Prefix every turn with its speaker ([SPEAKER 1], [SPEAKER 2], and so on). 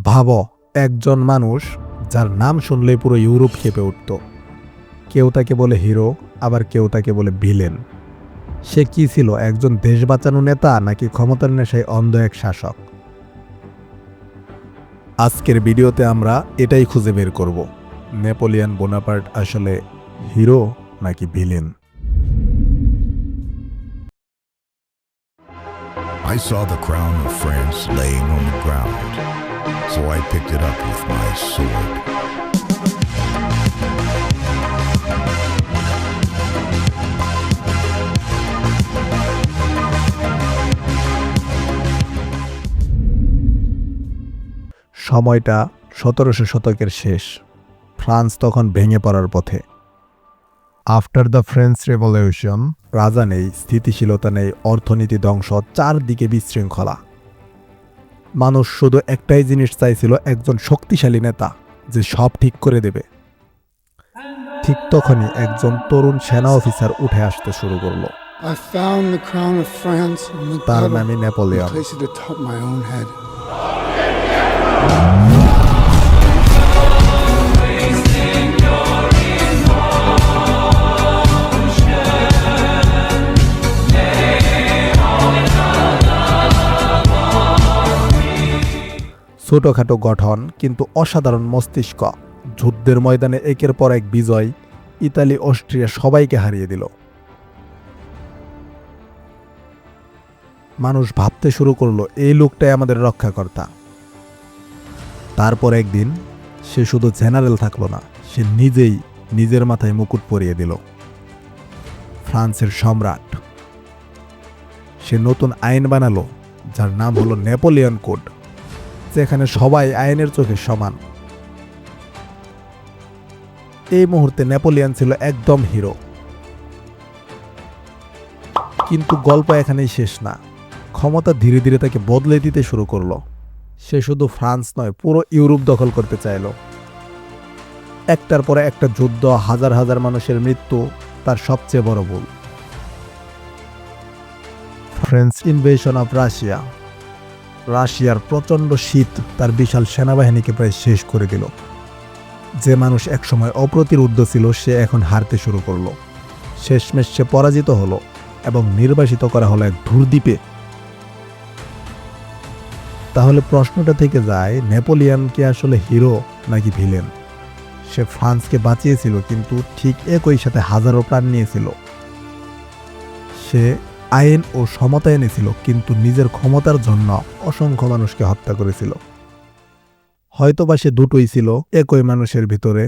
[SPEAKER 1] ভাবো, একজন মানুষ যার নাম শুনলেই পুরো ইউরোপ কেঁপে উঠত। কেউ তাকে বলে হিরো, আবার কেউ তাকে বলে ভিলেন। সে কি ছিল, একজন দেশ বাঁচানো নেতা নাকি ক্ষমতার নেশায় অন্ধ এক শাসক? আজকের ভিডিওতে আমরা এটাই খুঁজে বের করব, নেপোলিয়ন বোনাপার্ট আসলে হিরো নাকি villain.
[SPEAKER 2] I saw the crown of France laying on the ground, so I picked it up with my sword.
[SPEAKER 1] সময়টা 1700 শতকের শেষ। ফ্রান্স তখন ভেঙে পড়ার পথে। আফটার দ্য ফ্রেঞ্চ রেভলিউশন, রাজা নেই, স্থিতিশীলতা নেই, অর্থনীতি ধ্বংস, চারদিকে বিশৃঙ্খলা। মানুষ শুধু একটাই জিনিস চাইছিল, একজন শক্তিশালী নেতা যে সব ঠিক করে দেবে। ঠিক তখনই একজন তরুণ সেনা অফিসার উঠে আসতে শুরু করলো।
[SPEAKER 3] I found the crown of France in the
[SPEAKER 1] তার
[SPEAKER 3] gutter
[SPEAKER 1] নামই Napoleon.
[SPEAKER 3] and placed it atop my own head.
[SPEAKER 1] ছোটখাটো গঠন কিন্তু অসাধারণ মস্তিষ্ক। যুদ্ধের ময়দানে একের পর এক বিজয়, ইতালি, অস্ট্রিয়া সবাইকে হারিয়ে দিল। মানুষ ভাবতে শুরু করলো, এই লোকটাই আমাদের রক্ষাকর্তা। তারপর একদিন সে শুধু জেনারেল থাকলো না, সে নিজেই নিজের মাথায় মুকুট পরিয়ে দিল। ফ্রান্সের সম্রাট। সে নতুন আইন বানালো, যার নাম হলো নেপোলিয়ন কোড, যেখানে সবাই আইনের চোখে সমান। এই মুহূর্তে নেপোলিয়ন ছিল একদম হিরো। কিন্তু গল্প এখানেই শেষ না। ক্ষমতা ধীরে ধীরে তাকে বদলে দিতে শুরু করলো। সে শুধু ফ্রান্স নয়, পুরো ইউরোপ দখল করতে চাইল। একটার পরে একটা যুদ্ধ, হাজার হাজার মানুষের মৃত্যু, তার সবচেয়ে বড় ভুল। French invasion of Russia. রাশিয়ার প্রচণ্ড শীত তার বিশাল সেনাবাহিনীকে প্রায় শেষ করে দিল। যে মানুষ একসময় অপ্রতিরোধ্য ছিল, সে এখন হারতে শুরু করলো। শেষমেশ সে পরাজিত হলো এবং নির্বাসিত করা হলো এক ধূরদ্বীপে। তাহলে প্রশ্নটা থেকে যায়, নেপোলিয়ন কি আসলে হিরো নাকি ভিলেন? সে ফ্রান্সকে বাঁচিয়েছিল, কিন্তু ঠিক একই সাথে হাজারো প্রাণ নিয়েছিল। সে আইন ও সমতা এনেছিল, কিন্তু নিজের ক্ষমতার জন্য অসংখ্য মানুষকে হত্যা করেছিল। হয়তোবা সে দুটোই ছিল একই মানুষের ভিতরে,